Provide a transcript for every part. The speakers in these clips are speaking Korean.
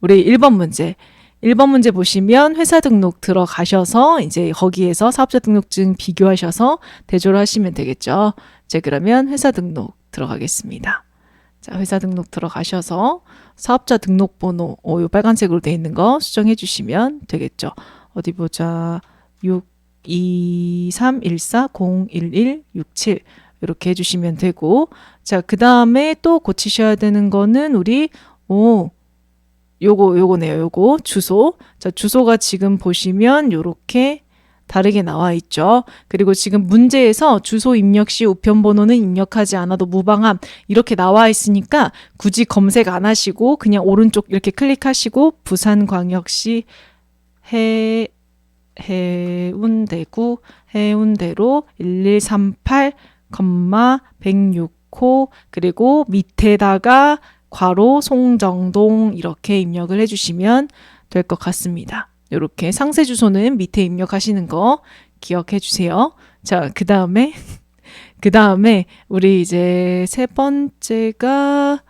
우리 1번 문제. 1번 문제 보시면 회사 등록 들어가셔서 이제 거기에서 사업자 등록증 비교하셔서 대조를 하시면 되겠죠. 이제 그러면 회사 등록 들어가겠습니다. 자, 회사 등록 들어가셔서 사업자 등록번호, 요 빨간색으로 되어 있는 거 수정해 주시면 되겠죠. 어디 보자. 62314011167 이렇게 해주시면 되고, 자, 그 다음에 또 고치셔야 되는 거는 우리 요거네요. 요거 주소. 자, 주소가 지금 보시면 요렇게 다르게 나와 있죠. 그리고 지금 문제에서 주소 입력 시 우편번호는 입력하지 않아도 무방함 이렇게 나와 있으니까 굳이 검색 안 하시고 그냥 오른쪽 이렇게 클릭하시고 부산광역시 해운대구 해운대로 1138, 106호 그리고 밑에다가 괄호 송정동 이렇게 입력을 해주시면 될 것 같습니다. 이렇게 상세 주소는 밑에 입력하시는 거 기억해 주세요. 자, 그 다음에 우리 이제 세 번째가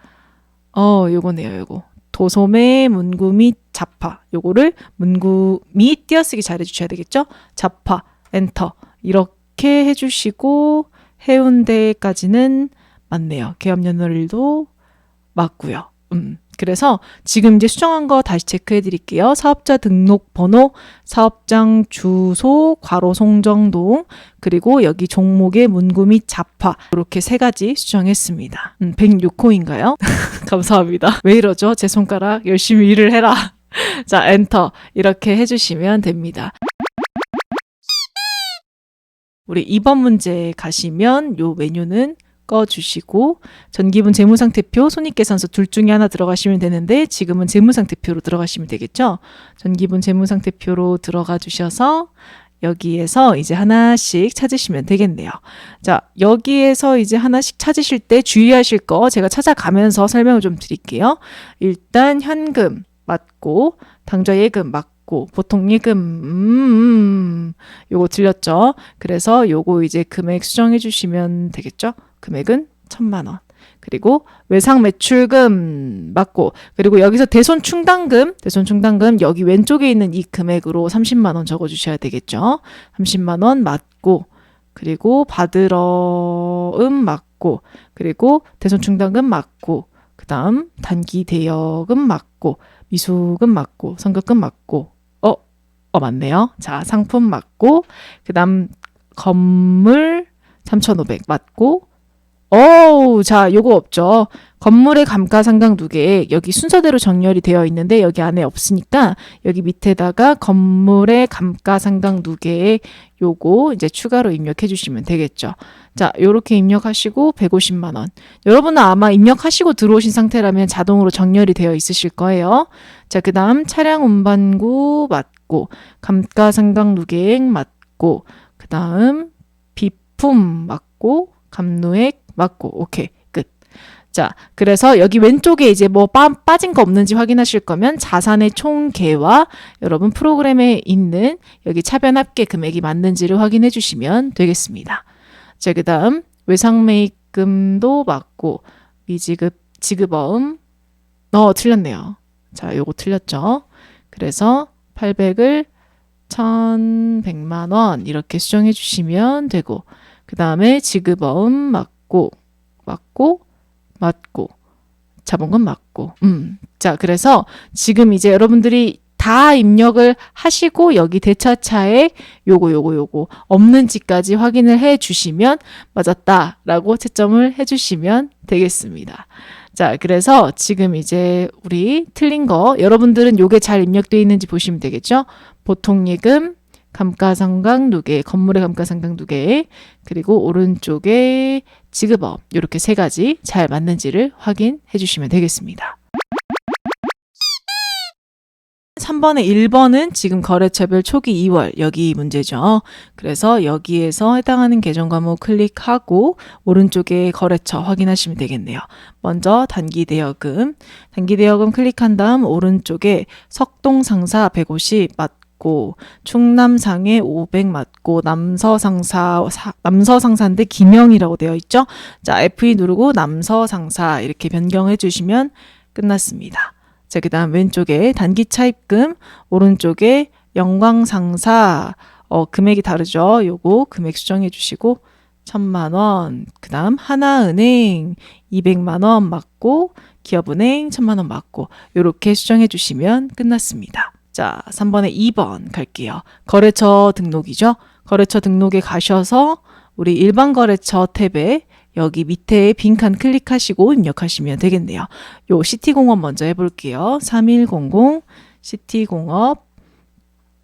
요거네요. 요거 도소매 문구 및 잡화 요거를 문구 및 띄어쓰기 잘 해주셔야 되겠죠. 잡화 엔터 이렇게 해주시고 해운대까지는 맞네요. 계엄연월일도 맞고요. 그래서 지금 이제 수정한 거 다시 체크해 드릴게요. 사업자 등록번호, 사업장 주소, 괄호 송정동, 그리고 여기 종목의 문구 및 잡화 이렇게 세 가지 수정했습니다. 106호인가요? 감사합니다. 왜 이러죠? 제 손가락 열심히 일을 해라. 자, 엔터 이렇게 해주시면 됩니다. 우리 2번 문제 가시면 요 메뉴는 꺼주시고 전기분 재무상태표, 손익계산서 둘 중에 하나 들어가시면 되는데 지금은 재무상태표로 들어가시면 되겠죠. 전기분 재무상태표로 들어가 주셔서 여기에서 이제 하나씩 찾으시면 되겠네요. 자, 여기에서 이제 하나씩 찾으실 때 주의하실 거 제가 찾아가면서 설명을 좀 드릴게요. 일단 현금 맞고 당좌예금 맞고 보통예금 요거 들렸죠. 그래서 요거 이제 금액 수정해 주시면 되겠죠. 금액은 1,000만 원. 그리고 외상 매출금 맞고 그리고 여기서 대손 충당금 여기 왼쪽에 있는 이 금액으로 30만 원 적어 주셔야 되겠죠. 30만 원 맞고 그리고 받으러음 맞고 그리고 대손 충당금 맞고 그다음 단기 대여금 맞고 미수금 맞고 선급금 맞고 맞네요. 자, 상품 맞고 그다음 건물 3,500 맞고 자, 요거 없죠. 건물의 감가상각 누계 여기 순서대로 정렬이 되어 있는데 여기 안에 없으니까 여기 밑에다가 건물의 감가상각 누계에 요거 이제 추가로 입력해 주시면 되겠죠. 자, 요렇게 입력하시고 150만 원. 여러분은 아마 입력하시고 들어오신 상태라면 자동으로 정렬이 되어 있으실 거예요. 자, 그다음 차량 운반구 맞고 감가상각 누계액 맞고 그다음 비품 맞고 감노액 맞고 오케이 끝. 자, 그래서 여기 왼쪽에 이제 뭐 빠진 거 없는지 확인하실 거면 자산의 총계와 여러분 프로그램에 있는 여기 차변 합계 금액이 맞는지를 확인해 주시면 되겠습니다. 자, 그다음 외상매입금도 맞고 미지급 지급어음 틀렸네요. 자, 요거 틀렸죠. 그래서 800을 1,100만 원 이렇게 수정해 주시면 되고 그 다음에 지급어음 맞고 자본금 맞고 자, 그래서 지금 이제 여러분들이 다 입력을 하시고 여기 대차차에 요거 없는지까지 확인을 해 주시면 맞았다라고 채점을 해 주시면 되겠습니다. 자, 그래서 지금 이제 우리 틀린 거 여러분들은 요게 잘 입력되어 있는지 보시면 되겠죠. 보통예금 감가상각 누계, 건물의 감가상각 누계, 그리고 오른쪽에 지급업 이렇게 세 가지 잘 맞는지를 확인해 주시면 되겠습니다. 3번에 1번은 지금 거래처별 초기 2월 여기 문제죠. 그래서 여기에서 해당하는 계정 과목 클릭하고 오른쪽에 거래처 확인하시면 되겠네요. 먼저 단기 대여금 클릭한 다음 오른쪽에 석동상사 150 맞고 충남상해 500 맞고 남서상사인데 김영이라고 되어 있죠. 자, F2 누르고 남서상사 이렇게 변경해 주시면 끝났습니다. 자, 그 다음 왼쪽에 단기 차입금, 오른쪽에 영광상사, 금액이 다르죠. 요거 금액 수정해 주시고 1,000만 원. 그 다음 하나은행 200만 원 맞고 기업은행 1,000만 원 맞고 요렇게 수정해 주시면 끝났습니다. 자, 3번에 2번 갈게요. 거래처 등록이죠. 거래처 등록에 가셔서 우리 일반 거래처 탭에 여기 밑에 빈칸 클릭하시고 입력하시면 되겠네요. 요 시티공업 먼저 해볼게요. 3100 시티공업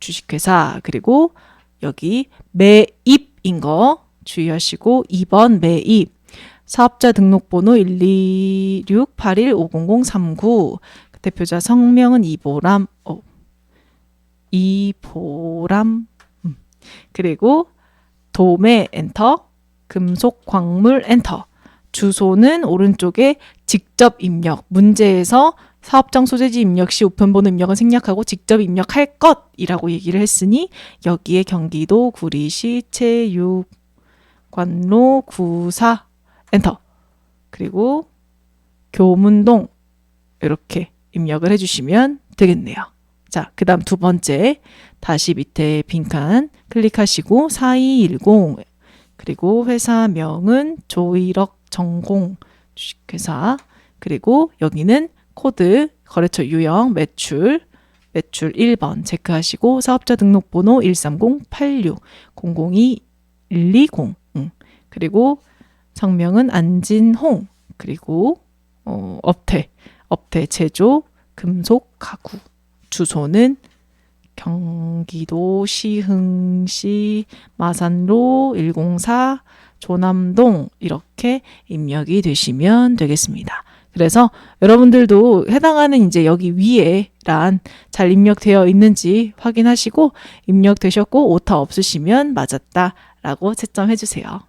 주식회사, 그리고 여기 매입인 거 주의하시고 2번 매입, 사업자 등록번호 12681500039, 대표자 성명은 이보람, 그리고 도매 엔터, 금속 광물 엔터, 주소는 오른쪽에 직접 입력, 문제에서 사업장 소재지 입력 시 우편번호 입력은 생략하고 직접 입력할 것이라고 얘기를 했으니 여기에 경기도 구리시 체육관로 94 엔터, 그리고 교문동 이렇게 입력을 해주시면 되겠네요. 자, 그 다음 두 번째 다시 밑에 빈칸 클릭하시고 4210, 그리고 회사명은 조일억 전공 주식회사, 그리고 여기는 코드 거래처 유형 매출 1번 체크하시고 사업자 등록번호 13086002120, 그리고 성명은 안진홍, 그리고 업태 제조 금속 가구, 주소는 경기도 시흥시 마산로 104 조남동 이렇게 입력이 되시면 되겠습니다. 그래서 여러분들도 해당하는 이제 여기 위에 란 잘 입력되어 있는지 확인하시고 입력되셨고 오타 없으시면 맞았다라고 채점해 주세요.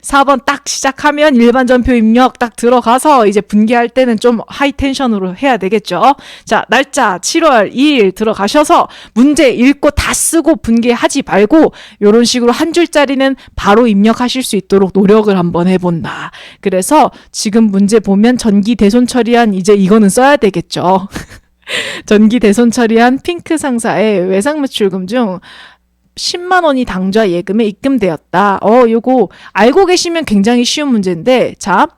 4번 딱 시작하면 일반 전표 입력 딱 들어가서 이제 분개할 때는 좀 하이 텐션으로 해야 되겠죠. 자, 날짜 7월 2일 들어가셔서 문제 읽고 다 쓰고 분개하지 말고 이런 식으로 한 줄짜리는 바로 입력하실 수 있도록 노력을 한번 해본다. 그래서 지금 문제 보면 전기 대손 처리한 이제 이거는 써야 되겠죠. 전기 대손 처리한 핑크 상사의 외상 매출금 중 10만 원이 당좌 예금에 입금되었다. 요거 알고 계시면 굉장히 쉬운 문제인데, 자,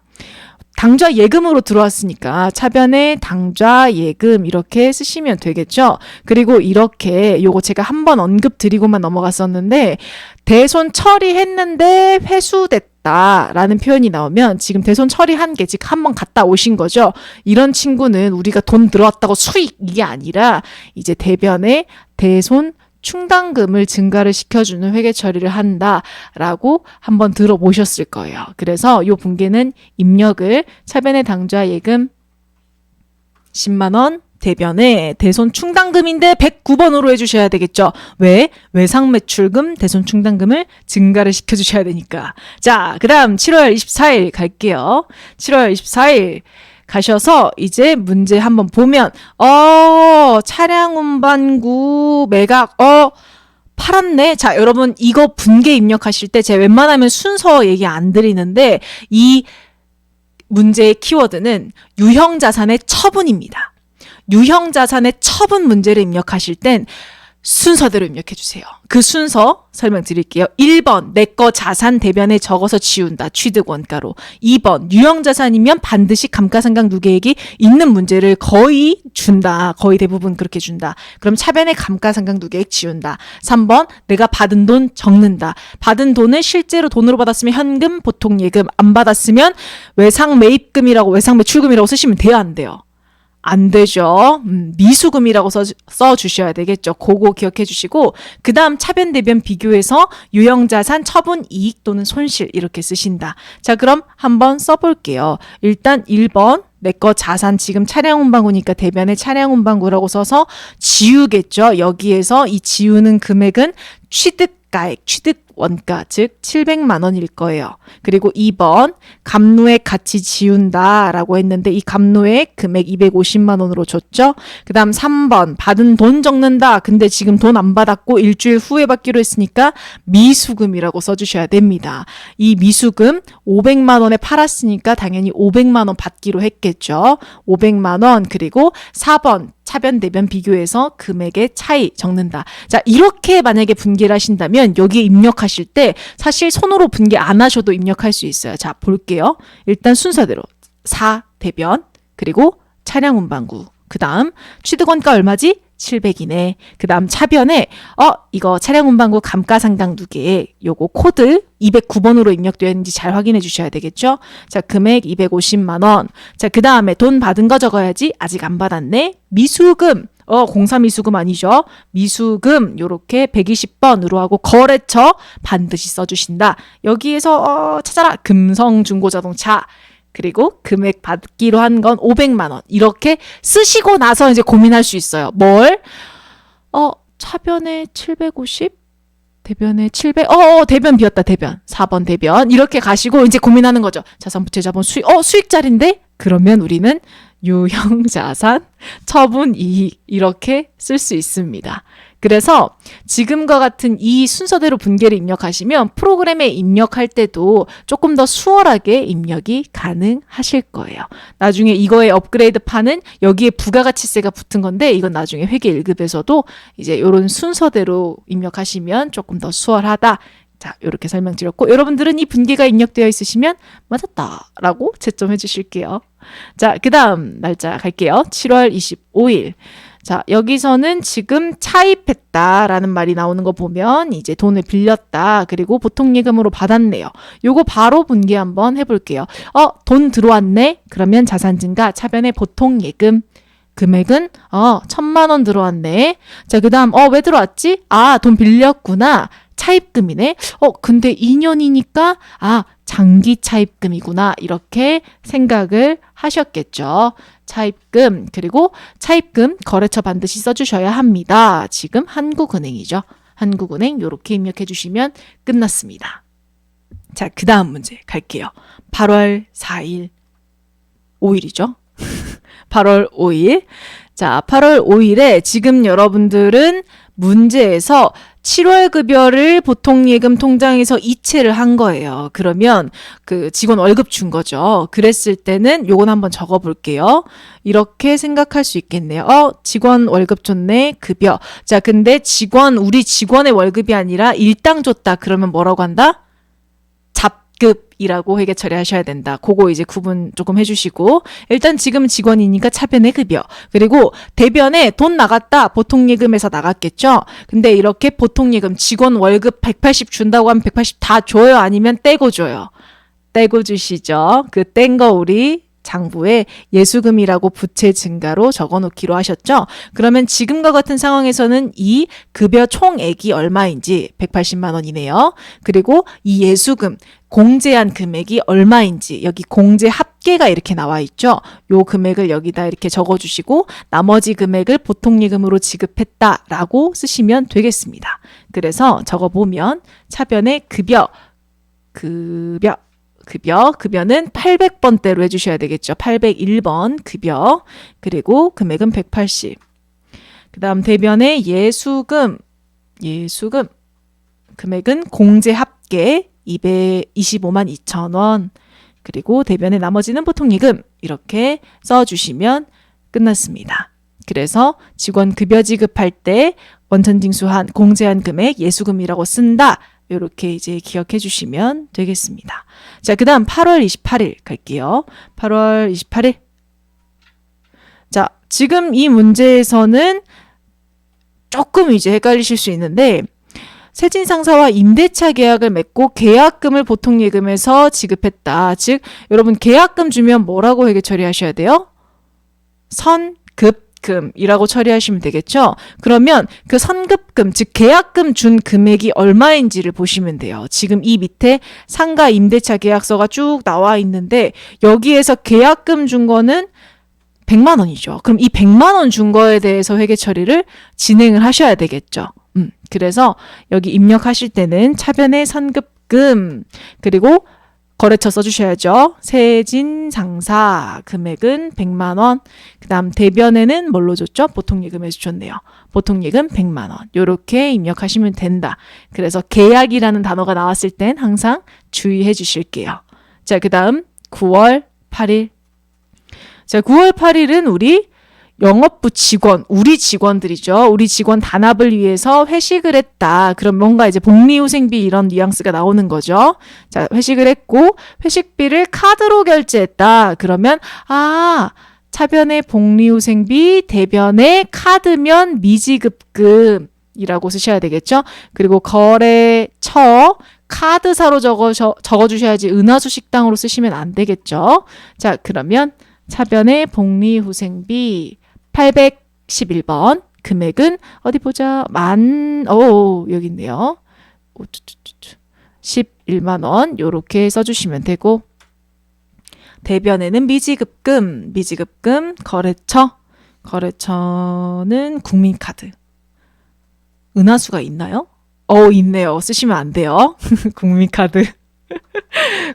당좌 예금으로 들어왔으니까 차변에 당좌 예금 이렇게 쓰시면 되겠죠. 그리고 이렇게 요거 제가 한번 언급 드리고만 넘어갔었는데, 대손 처리했는데 회수됐다 라는 표현이 나오면 지금 대손 처리한 게 즉 한번 갔다 오신 거죠. 이런 친구는 우리가 돈 들어왔다고 수익 이게 아니라 이제 대변에 대손 충당금을 증가를 시켜주는 회계 처리를 한다라고 한번 들어보셨을 거예요. 그래서 이 분개는 입력을 차변의 당좌 예금 10만 원, 대변에 대손 충당금인데 109번으로 해주셔야 되겠죠. 왜? 외상 매출금 대손 충당금을 증가를 시켜주셔야 되니까. 자, 그 다음 7월 24일 갈게요. 7월 24일 가셔서 이제 문제 한번 보면 차량 운반구 매각 팔았네. 자, 여러분 이거 분개 입력하실 때 제가 웬만하면 순서 얘기 안 드리는데 이 문제의 키워드는 유형자산의 처분입니다. 유형자산의 처분 문제를 입력하실 땐 순서대로 입력해 주세요. 그 순서 설명드릴게요. 1번 내 거 자산 대변에 적어서 지운다. 취득 원가로. 2번 유형자산이면 반드시 감가상각 누계액이 있는 문제를 거의 준다. 거의 대부분 그렇게 준다. 그럼 차변에 감가상각 누계액 지운다. 3번 내가 받은 돈 적는다. 받은 돈을 실제로 돈으로 받았으면 현금 보통 예금, 안 받았으면 외상 매입금이라고 외상 매출금이라고 쓰시면 돼요, 안 돼요? 안 되죠. 미수금이라고 써주셔야 되겠죠. 그거 기억해 주시고 그 다음 차변 대변 비교해서 유형자산 처분 이익 또는 손실 이렇게 쓰신다. 자, 그럼 한번 써볼게요. 일단 1번 내 거 자산 지금 차량 운반구니까 대변에 차량 운반구라고 써서 지우겠죠. 여기에서 이 지우는 금액은 취득 가액 취득 원가 즉 700만 원일 거예요. 그리고 2번 갑로액 같이 지운다라고 했는데 이 갑로액 금액 250만 원으로 줬죠. 그 다음 3번 받은 돈 적는다. 근데 지금 돈 안 받았고 일주일 후에 받기로 했으니까 미수금이라고 써주셔야 됩니다. 이 미수금 500만 원에 팔았으니까 당연히 500만 원 받기로 했겠죠. 500만 원. 그리고 4번 차변 대변 비교해서 금액의 차이 적는다. 자, 이렇게 만약에 분기를 하신다면 여기에 입력하실 때 사실 손으로 분기 안 하셔도 입력할 수 있어요. 자, 볼게요. 일단 순서대로 4 대변 그리고 차량 운반구 그 다음 취득원가 얼마지? 700이네. 그 다음 차변에 이거 차량 운반구 감가상각 누계 요거 코드 209번으로 입력되어 있는지 잘 확인해 주셔야 되겠죠. 자, 금액 250만 원. 자, 그 다음에 돈 받은 거 적어야지. 아직 안 받았네. 미수금. 공사 미수금 아니죠. 미수금 요렇게 120번으로 하고 거래처 반드시 써주신다. 여기에서 찾아라. 금성중고자동차. 그리고 금액 받기로 한 건 500만 원. 이렇게 쓰시고 나서 이제 고민할 수 있어요. 뭘? 차변에 750? 대변에 700? 대변 비었다, 대변. 4번 대변. 이렇게 가시고 이제 고민하는 거죠. 자산부채 자본 수익자리인데? 그러면 우리는 유형자산, 처분이익 이렇게 쓸 수 있습니다. 그래서 지금과 같은 이 순서대로 분계를 입력하시면 프로그램에 입력할 때도 조금 더 수월하게 입력이 가능하실 거예요. 나중에 이거의 업그레이드 판은 여기에 부가가치세가 붙은 건데 이건 나중에 회계 1급에서도 이제 이런 순서대로 입력하시면 조금 더 수월하다. 자, 이렇게 설명드렸고 여러분들은 이 분기가 입력되어 있으시면 맞았다 라고 채점해 주실게요. 자, 그 다음 날짜 갈게요. 7월 25일. 자, 여기서는 지금 차입했다라는 말이 나오는 거 보면 이제 돈을 빌렸다. 그리고 보통예금으로 받았네요. 요거 바로 분기 한번 해볼게요. 돈 들어왔네? 그러면 자산 증가 차변에 보통예금. 금액은 1,000만 원 들어왔네. 자, 그 다음 왜 들어왔지? 돈 빌렸구나. 차입금이네. 근데 2년이니까 장기 차입금이구나. 이렇게 생각을 하셨겠죠. 차입금 그리고 차입금 거래처 반드시 써주셔야 합니다. 지금 한국은행이죠. 한국은행 이렇게 입력해 주시면 끝났습니다. 자, 그 다음 문제 갈게요. 8월 4일 5일이죠. 8월 5일. 자, 8월 5일에 지금 여러분들은 문제에서 7월 급여를 보통예금 통장에서 이체를 한 거예요. 그러면 그 직원 월급 준 거죠. 그랬을 때는 요건 한번 적어 볼게요. 이렇게 생각할 수 있겠네요. 직원 월급 줬네. 급여. 자, 근데 우리 직원의 월급이 아니라 일당 줬다. 그러면 뭐라고 한다? 잡급이라고 회계 처리하셔야 된다. 그거 이제 구분 조금 해주시고 일단 지금 직원이니까 차변의 급여 그리고 대변에 돈 나갔다. 보통예금에서 나갔겠죠. 근데 이렇게 보통예금 직원 월급 180 준다고 하면 180 다 줘요? 아니면 떼고 줘요? 떼고 주시죠. 그 뗀 거 우리 장부에 예수금이라고 부채 증가로 적어놓기로 하셨죠. 그러면 지금과 같은 상황에서는 이 급여 총액이 얼마인지 180만 원이네요. 그리고 이 예수금 공제한 금액이 얼마인지 여기 공제 합계가 이렇게 나와 있죠. 요 금액을 여기다 이렇게 적어주시고 나머지 금액을 보통예금으로 지급했다라고 쓰시면 되겠습니다. 그래서 적어보면 차변의 급여는 800번대로 해주셔야 되겠죠. 801번 급여 그리고 금액은 180. 그 다음 대변의 예수금 금액은 공제 합계 225만 2천 원 그리고 대변의 나머지는 보통예금 이렇게 써주시면 끝났습니다. 그래서 직원 급여 지급할 때 원천징수한 공제한 금액 예수금이라고 쓴다. 이렇게 이제 기억해 주시면 되겠습니다. 자, 그 다음 8월 28일 갈게요. 8월 28일. 자, 지금 이 문제에서는 조금 이제 헷갈리실 수 있는데 세진 상사와 임대차 계약을 맺고 계약금을 보통예금에서 지급했다. 즉, 여러분 계약금 주면 뭐라고 회계 처리하셔야 돼요? 선급금이라고 처리하시면 되겠죠. 그러면 그 선급금, 즉 계약금 준 금액이 얼마인지를 보시면 돼요. 지금 이 밑에 상가 임대차 계약서가 쭉 나와 있는데 여기에서 계약금 준 거는 100만 원이죠. 그럼 이 100만 원 준 거에 대해서 회계 처리를 진행을 하셔야 되겠죠. 그래서 여기 입력하실 때는 차변의 선급금 그리고 거래처 써주셔야죠. 세진상사 금액은 100만 원. 그 다음 대변에는 뭘로 줬죠? 보통예금에서 줬네요. 보통예금 100만 원. 요렇게 입력하시면 된다. 그래서 계약이라는 단어가 나왔을 땐 항상 주의해 주실게요. 자, 그 다음 9월 8일. 자, 9월 8일은 우리 영업부 직원, 우리 직원들이죠. 우리 직원 단합을 위해서 회식을 했다. 그럼 뭔가 이제 복리후생비 이런 뉘앙스가 나오는 거죠. 자, 회식을 했고 회식비를 카드로 결제했다. 그러면 차변의 복리후생비, 대변의 카드면 미지급금이라고 쓰셔야 되겠죠. 그리고 거래처 카드사로 적어주셔야지 은하수 식당으로 쓰시면 안 되겠죠. 자, 그러면 차변의 복리후생비 811번 금액은 어디 보자. 여기 있네요. 11만 원 요렇게 써주시면 되고 대변에는 미지급금 거래처는 국민카드. 은하수가 있나요? 있네요. 쓰시면 안 돼요. 국민카드.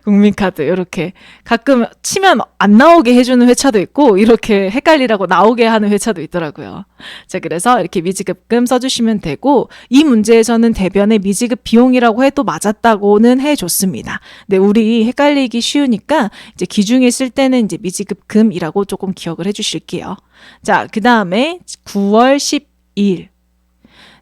국민카드 이렇게 가끔 치면 안 나오게 해주는 회차도 있고 이렇게 헷갈리라고 나오게 하는 회차도 있더라고요. 자, 그래서 이렇게 미지급금 써주시면 되고 이 문제에서는 대변의 미지급 비용이라고 해도 맞았다고는 해줬습니다. 근데 우리 헷갈리기 쉬우니까 이제 기중에 쓸 때는 이제 미지급금이라고 조금 기억을 해주실게요. 자, 그 다음에 9월 12일.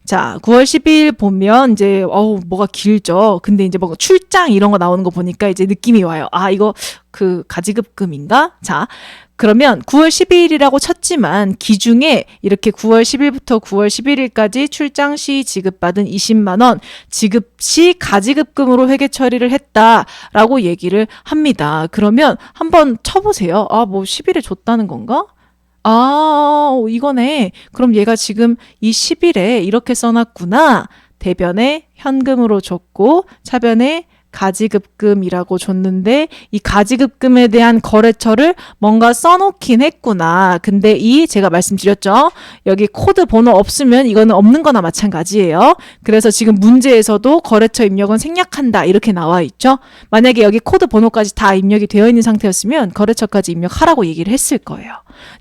자, 9월 10일 보면 이제 뭐가 길죠. 근데 이제 뭔가 출장 이런 거 나오는 거 보니까 이제 느낌이 와요. 이거 그 가지급금인가? 자, 그러면 9월 12일이라고 쳤지만 기중에 이렇게 9월 10일부터 9월 11일까지 출장 시 지급받은 20만 원 지급 시 가지급금으로 회계 처리를 했다라고 얘기를 합니다. 그러면 한번 쳐보세요. 뭐 10일에 줬다는 건가? 이거네. 그럼 얘가 지금 이 10일에 이렇게 써놨구나. 대변에 현금으로 줬고 차변에 가지급금이라고 줬는데 이 가지급금에 대한 거래처를 뭔가 써놓긴 했구나. 근데 제가 말씀드렸죠. 여기 코드 번호 없으면 이거는 없는 거나 마찬가지예요. 그래서 지금 문제에서도 거래처 입력은 생략한다 이렇게 나와 있죠. 만약에 여기 코드 번호까지 다 입력이 되어 있는 상태였으면 거래처까지 입력하라고 얘기를 했을 거예요.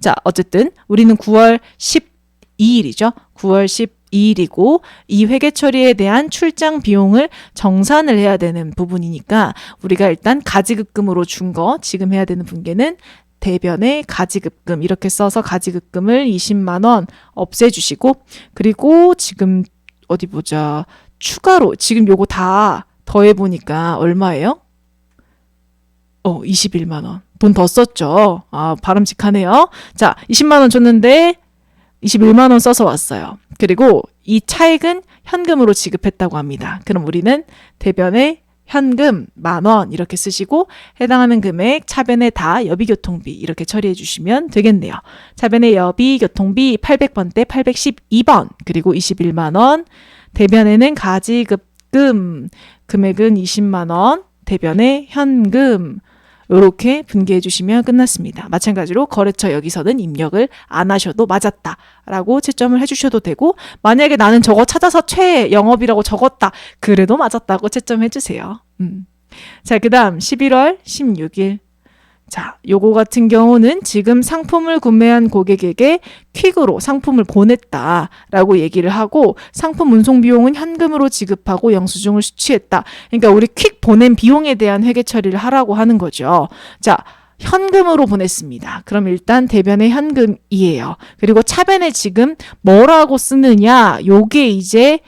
자, 어쨌든 우리는 9월 12일이죠. 9월 12일이고 이 회계 처리에 대한 출장 비용을 정산을 해야 되는 부분이니까 우리가 일단 가지급금으로 준 거 지금 해야 되는 분께는 대변의 가지급금 이렇게 써서 가지급금을 20만 원 없애주시고 그리고 지금 어디 보자. 추가로 지금 요거 다 더해보니까 얼마예요? 21만 원. 돈 더 썼죠. 바람직하네요. 자, 20만 원 줬는데 21만 원 써서 왔어요. 그리고 이 차액은 현금으로 지급했다고 합니다. 그럼 우리는 대변에 현금 10,000원 이렇게 쓰시고 해당하는 금액 차변에 다 여비교통비 이렇게 처리해 주시면 되겠네요. 차변에 여비교통비 800번대 812번 그리고 21만 원 대변에는 가지급금 금액은 20만 원 대변에 현금 이렇게 분개해 주시면 끝났습니다. 마찬가지로 거래처 여기서는 입력을 안 하셔도 맞았다라고 채점을 해주셔도 되고 만약에 나는 저거 찾아서 최영업이라고 적었다. 그래도 맞았다고 채점해 주세요. 자, 그 다음 11월 16일. 자, 요거 같은 경우는 지금 상품을 구매한 고객에게 퀵으로 상품을 보냈다라고 얘기를 하고 상품 운송 비용은 현금으로 지급하고 영수증을 수취했다. 그러니까 우리 퀵 보낸 비용에 대한 회계 처리를 하라고 하는 거죠. 자, 현금으로 보냈습니다. 그럼 일단 대변의 현금이에요. 그리고 차변에 지금 뭐라고 쓰느냐? 요게 이제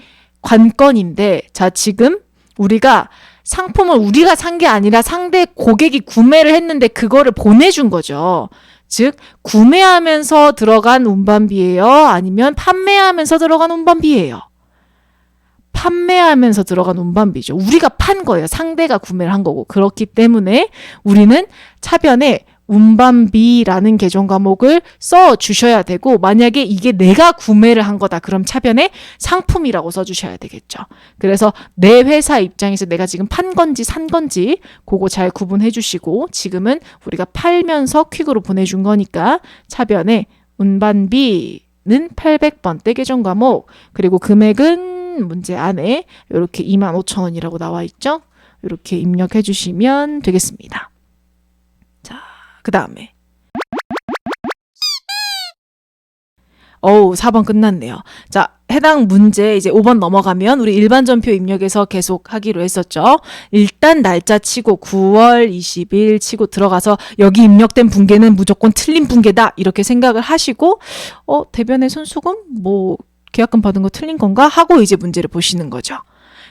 관건인데 자, 지금 우리가 상품을 우리가 산 게 아니라 상대 고객이 구매를 했는데 그거를 보내준 거죠. 즉 구매하면서 들어간 운반비예요? 아니면 판매하면서 들어간 운반비예요? 판매하면서 들어간 운반비죠. 우리가 판 거예요. 상대가 구매를 한 거고. 그렇기 때문에 우리는 차변에 운반비라는 계정 과목을 써 주셔야 되고 만약에 이게 내가 구매를 한 거다. 그럼 차변에 상품이라고 써 주셔야 되겠죠. 그래서 내 회사 입장에서 내가 지금 판 건지 산 건지 그거 잘 구분해 주시고 지금은 우리가 팔면서 퀵으로 보내준 거니까 차변에 운반비는 800번대 계정 과목 그리고 금액은 주시면 문제 안에 이렇게 25,000원이라고 나와 있죠? 이렇게 입력해 주시면 되겠습니다. 자, 그 다음에 4번 끝났네요. 자, 해당 문제 이제 5번 넘어가면 우리 일반 전표 입력에서 계속 하기로 했었죠. 일단 날짜 치고 9월 20일 치고 들어가서 여기 입력된 붕괴는 무조건 틀린 붕괴다 이렇게 생각을 하시고 대변의 손수금 뭐 계약금 받은 거 틀린 건가 하고 이제 문제를 보시는 거죠.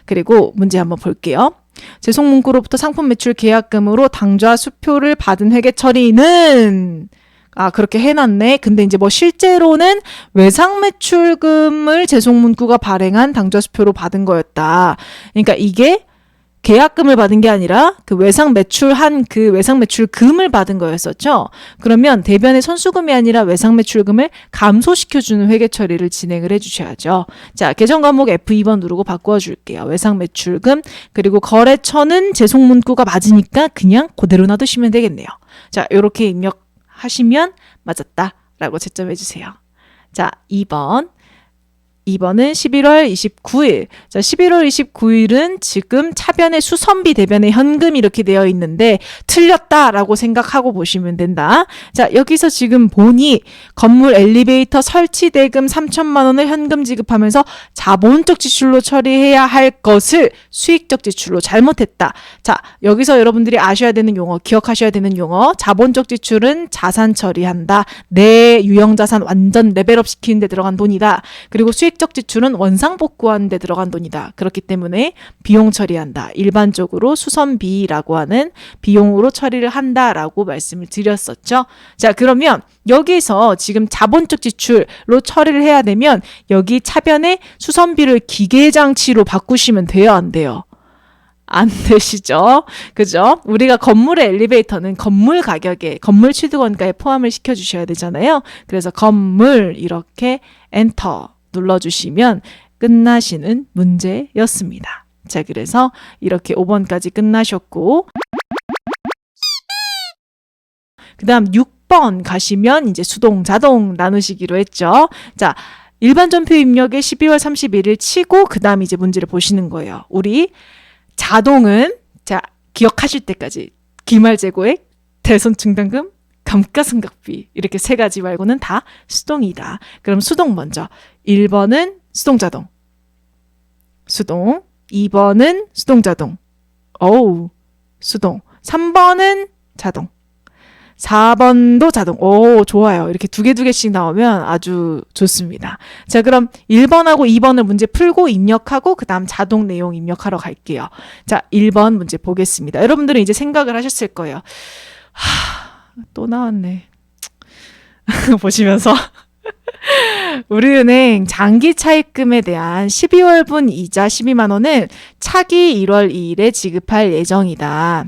그리고 문제 한번 볼게요. 제속 문구로부터 상품 매출 계약금으로 당좌 수표를 받은 회계 처리는 그렇게 해놨네. 근데 이제 뭐 실제로는 외상 매출금을 제속 문구가 발행한 당좌 수표로 받은 거였다. 그러니까 이게 계약금을 받은 게 아니라 그 외상 매출한 그 외상 매출금을 받은 거였었죠. 그러면 대변의 선수금이 아니라 외상 매출금을 감소시켜주는 회계 처리를 진행을 해주셔야죠. 자, 계정 과목 F2번 누르고 바꾸어 줄게요. 외상 매출금 그리고 거래처는 제속 문구가 맞으니까 그냥 그대로 놔두시면 되겠네요. 자, 이렇게 입력하시면 맞았다라고 채점해 주세요. 자, 2번은 11월 29일. 자, 11월 29일은 지금 차변의 수선비 대변의 현금 이렇게 되어 있는데 틀렸다라고 생각하고 보시면 된다. 자, 여기서 지금 보니 건물 엘리베이터 설치 대금 3천만 원을 현금 지급하면서 자본적 지출로 처리해야 할 것을 수익적 지출로 잘못했다. 자, 여기서 여러분들이 아셔야 되는 용어, 기억하셔야 되는 용어. 자본적 지출은 자산 처리한다. 내 유형자산 완전 레벨업 시키는 데 들어간 돈이다. 그리고 수익적 지출은 원상 복구하는 데 들어간 돈이다. 그렇기 때문에 비용 처리한다. 일반적으로 수선비라고 하는 비용으로 처리를 한다라고 말씀을 드렸었죠. 자, 그러면 여기서 지금 자본적 지출로 처리를 해야 되면 여기 차변에 수선비를 기계장치로 바꾸시면 돼요, 안 돼요? 안 되시죠? 그죠? 우리가 건물의 엘리베이터는 건물 가격에, 건물 취득원가에 포함을 시켜주셔야 되잖아요. 그래서 건물 이렇게 엔터 눌러주시면 끝나시는 문제였습니다. 자, 그래서 이렇게 5번까지 끝나셨고 그 다음 6번 가시면 이제 수동, 자동 나누시기로 했죠. 자, 일반 전표 입력에 12월 31일 치고 그 다음 이제 문제를 보시는 거예요. 우리 자동은 자, 기억하실 때까지 기말재고액, 대손충당금, 감가상각비 이렇게 세 가지 말고는 다 수동이다. 그럼 수동 먼저. 1번은 수동자동. 수동. 2번은 수동자동. 수동. 3번은 자동. 4번도 자동. 좋아요. 이렇게 두 개씩 나오면 아주 좋습니다. 자, 그럼 1번하고 2번을 문제 풀고 입력하고 그 다음 자동 내용 입력하러 갈게요. 자, 1번 문제 보겠습니다. 여러분들은 이제 생각을 하셨을 거예요. 또 나왔네. 보시면서 우리은행 장기 차입금에 대한 12월분 이자 12만 원을 차기 1월 2일에 지급할 예정이다.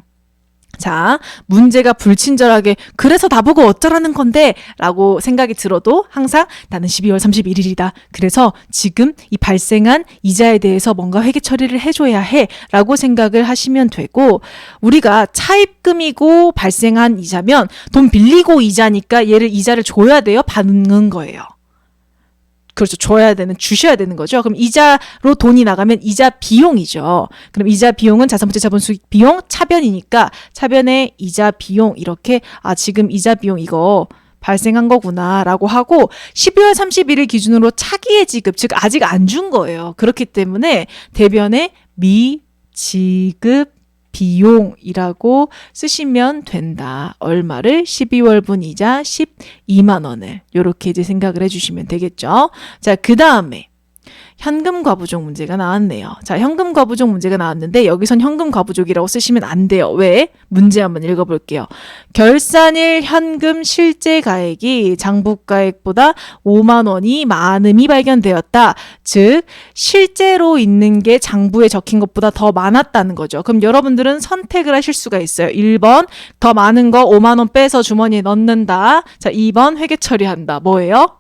자, 문제가 불친절하게 그래서 나보고 어쩌라는 건데 라고 생각이 들어도 항상 나는 12월 31일이다. 그래서 지금 이 발생한 이자에 대해서 뭔가 회계 처리를 해줘야 해 라고 생각을 하시면 되고, 우리가 차입금이고 발생한 이자면 돈 빌리고 이자니까 얘를 이자를 줘야 돼요? 받는 거예요? 그렇죠. 주셔야 되는 거죠. 그럼 이자로 돈이 나가면 이자 비용이죠. 그럼 이자 비용은 자산부채 자본수익 비용 차변이니까 차변의 이자 비용 이렇게 지금 이자 비용 이거 발생한 거구나 라고 하고 12월 31일 기준으로 차기의 지급, 즉 아직 안 준 거예요. 그렇기 때문에 대변에 미지급 비용이라고 쓰시면 된다. 얼마를? 12월분 이자 12만 원을 이렇게 이제 생각을 해주시면 되겠죠. 자, 그 다음에 현금 과부족 문제가 나왔네요. 자, 현금 과부족 문제가 나왔는데 여기선 현금 과부족이라고 쓰시면 안 돼요. 왜? 문제 한번 읽어볼게요. 결산일 현금 실제 가액이 장부가액보다 5만 원이 많음이 발견되었다. 즉 실제로 있는 게 장부에 적힌 것보다 더 많았다는 거죠. 그럼 여러분들은 선택을 하실 수가 있어요. 1번 더 많은 거 5만 원 빼서 주머니에 넣는다. 자, 2번 회계 처리한다. 뭐예요?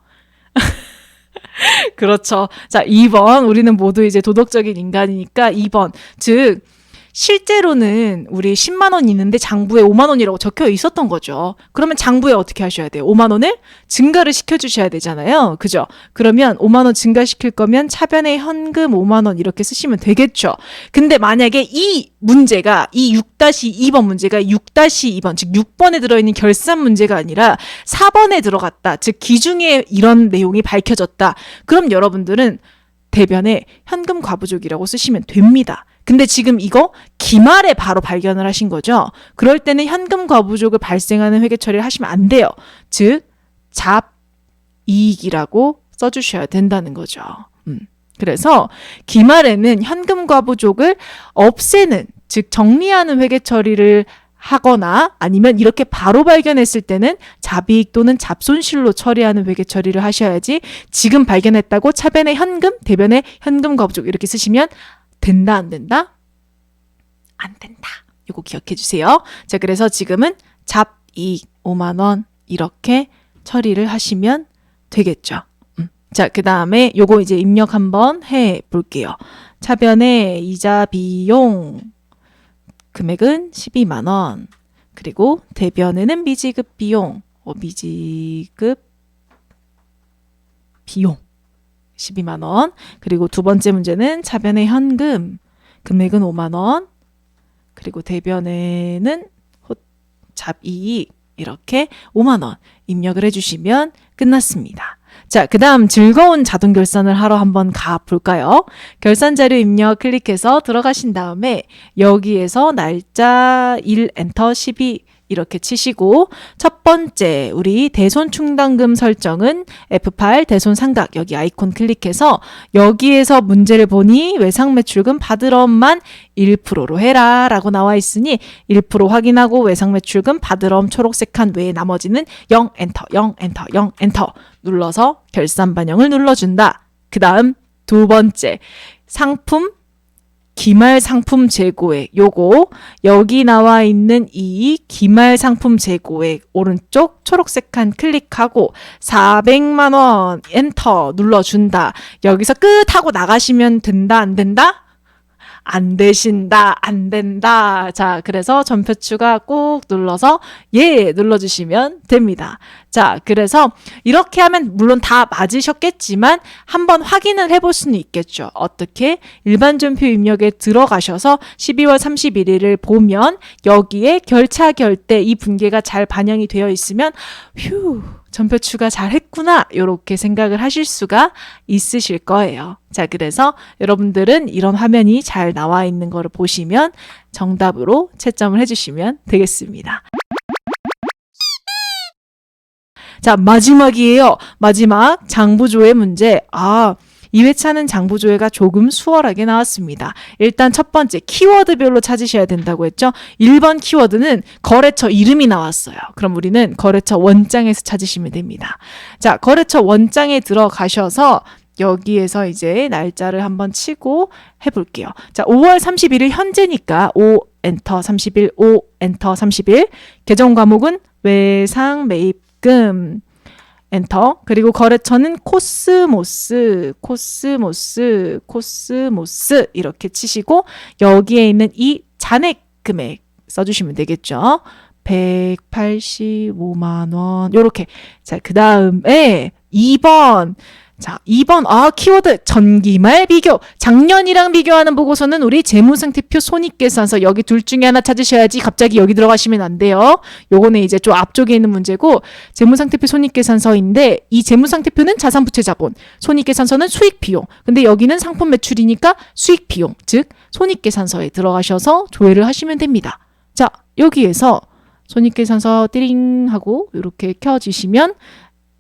그렇죠. 자, 2번. 우리는 모두 이제 도덕적인 인간이니까 2번. 즉, 실제로는 우리 10만 원 있는데 장부에 5만 원이라고 적혀 있었던 거죠. 그러면 장부에 어떻게 하셔야 돼요? 5만 원을 증가를 시켜주셔야 되잖아요. 그죠? 그러면 5만 원 증가시킬 거면 차변에 현금 5만 원 이렇게 쓰시면 되겠죠. 근데 만약에 이 문제가 이 6-2번 문제가 6-2번 즉 6번에 들어있는 결산 문제가 아니라 4번에 들어갔다. 즉 기중에 이런 내용이 밝혀졌다. 그럼 여러분들은 대변에 현금 과부족이라고 쓰시면 됩니다. 근데 지금 이거 기말에 바로 발견을 하신 거죠. 그럴 때는 현금 과부족을 발생하는 회계 처리를 하시면 안 돼요. 즉 잡이익이라고 써주셔야 된다는 거죠. 그래서 기말에는 현금 과부족을 없애는 즉 정리하는 회계 처리를 하거나 아니면 이렇게 바로 발견했을 때는 잡이익 또는 잡손실로 처리하는 회계 처리를 하셔야지 지금 발견했다고 차변에 현금, 대변에 현금 과부족 이렇게 쓰시면 된다, 안 된다? 안 된다. 이거 기억해 주세요. 자, 그래서 지금은 잡이익 5만 원 이렇게 처리를 하시면 되겠죠. 자, 그 다음에 요거 이제 입력 한번 해 볼게요. 차변에 이자 비용 금액은 12만 원. 그리고 대변에는 미지급 비용. 미지급 비용 12만 원. 그리고 두 번째 문제는 차변에 현금 금액은 5만 원. 그리고 대변에는 잡이익 이렇게 5만 원 입력을 해주시면 끝났습니다. 자, 그 다음 즐거운 자동 결산을 하러 한번 가볼까요? 결산 자료 입력 클릭해서 들어가신 다음에 여기에서 날짜 1 엔터 12 이렇게 치시고 첫 번째 우리 대손 충당금 설정은 F8 대손 상각 여기 아이콘 클릭해서 여기에서 문제를 보니 외상 매출금 받으럼만 1%로 해라 라고 나와 있으니 1% 확인하고 외상 매출금 받으럼 초록색 칸 외에 나머지는 0 엔터 0 엔터 0 엔터 눌러서 결산 반영을 눌러준다. 그 다음 두 번째 상품 기말 상품 재고액 요거 여기 나와 있는 이 기말 상품 재고액 오른쪽 초록색 칸 클릭하고 400만 원 엔터 눌러준다. 여기서 끝 하고 나가시면 된다 안 된다? 안 되신다, 안 된다. 자, 그래서 전표 추가 꾹 눌러서 예 눌러주시면 됩니다. 자, 그래서 이렇게 하면 물론 다 맞으셨겠지만 한번 확인을 해볼 수는 있겠죠. 어떻게? 일반 전표 입력에 들어가셔서 12월 31일을 보면 여기에 결차 결대 이 분계가 잘 반영이 되어 있으면 휴 전표 추가 잘 했구나 이렇게 생각을 하실 수가 있으실 거예요. 자, 그래서 여러분들은 이런 화면이 잘 나와 있는 거를 보시면 정답으로 채점을 해주시면 되겠습니다. 자, 마지막이에요. 마지막 장부조회 문제. 2회차는 장부조회가 조금 수월하게 나왔습니다. 일단 첫 번째 키워드별로 찾으셔야 된다고 했죠. 1번 키워드는 거래처 이름이 나왔어요. 그럼 우리는 거래처 원장에서 찾으시면 됩니다. 자, 거래처 원장에 들어가셔서 여기에서 이제 날짜를 한번 치고 해볼게요. 자, 5월 31일 현재니까 5 엔터 30일 5 엔터 30일 계정 과목은 외상 매입금 엔터. 그리고 거래처는 코스모스 이렇게 치시고 여기에 있는 이 잔액 금액 써주시면 되겠죠. 185만 원 요렇게. 자, 그 다음에 2번. 자, 2번 키워드 전기말 비교. 작년이랑 비교하는 보고서는 우리 재무상태표 손익계산서 여기 둘 중에 하나 찾으셔야지 갑자기 여기 들어가시면 안 돼요. 요거는 이제 좀 앞쪽에 있는 문제고 재무상태표 손익계산서인데 이 재무상태표는 자산부채자본, 손익계산서는 수익비용. 근데 여기는 상품 매출이니까 수익비용, 즉 손익계산서에 들어가셔서 조회를 하시면 됩니다. 자, 여기에서 손익계산서 띠링 하고 이렇게 켜주시면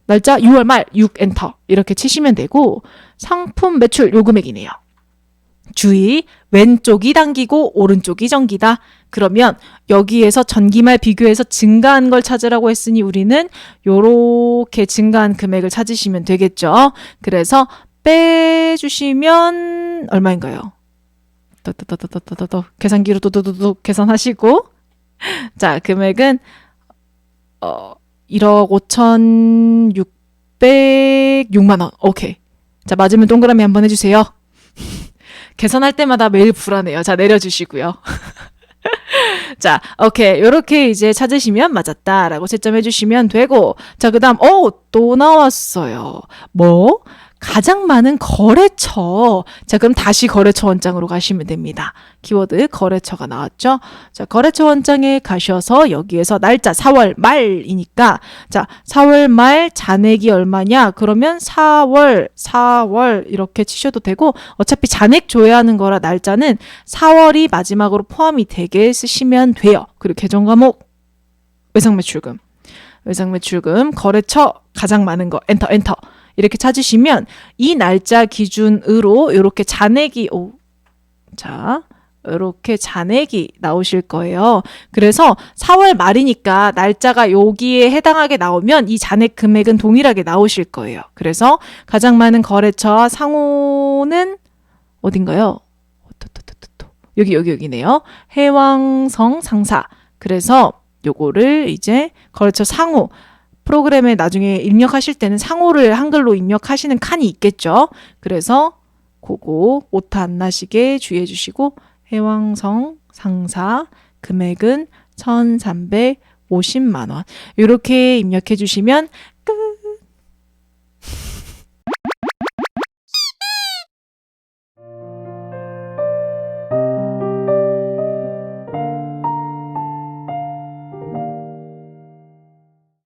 날짜 6월 말 6 엔터 이렇게 치시면 되고 상품 매출 요 금액이네요. 주의 왼쪽이 당기고 오른쪽이 정기다. 그러면 여기에서 전기말 비교해서 증가한 걸 찾으라고 했으니 우리는 요렇게 증가한 금액을 찾으시면 되겠죠. 그래서 빼주시면 얼마인가요? 계산기로 도도도도 계산하시고 자, 금액은 1억 5,606만 원. 오케이. 자, 맞으면 동그라미 한번 해주세요. 계산할 때마다 매일 불안해요. 자, 내려주시고요. 자, 오케이. 요렇게 이제 찾으시면 맞았다라고 채점해 주시면 되고, 자, 그 다음, 또 나왔어요. 뭐? 가장 많은 거래처. 자, 그럼 다시 거래처 원장으로 가시면 됩니다. 키워드 거래처가 나왔죠? 자, 거래처 원장에 가셔서 여기에서 날짜 4월 말이니까, 자, 4월 말 잔액이 얼마냐? 그러면 4월 이렇게 치셔도 되고, 어차피 잔액 줘야 하는 거라 날짜는 4월이 마지막으로 포함이 되게 쓰시면 돼요. 그리고 계정 과목 외상매출금. 외상매출금 거래처 가장 많은 거 엔터 이렇게 찾으시면 이 날짜 기준으로 이렇게 잔액이 이렇게 잔액이 나오실 거예요. 그래서 4월 말이니까 날짜가 여기에 해당하게 나오면 이 잔액 금액은 동일하게 나오실 거예요. 그래서 가장 많은 거래처 상호는 어딘가요? 여기네요. 해왕성 상사. 그래서 요거를 이제 거래처 상호 프로그램에 나중에 입력하실 때는 상호를 한글로 입력하시는 칸이 있겠죠. 그래서 그거 오타 안 나시게 주의해 주시고 해왕성 상사 금액은 1,350만 원. 이렇게 입력해 주시면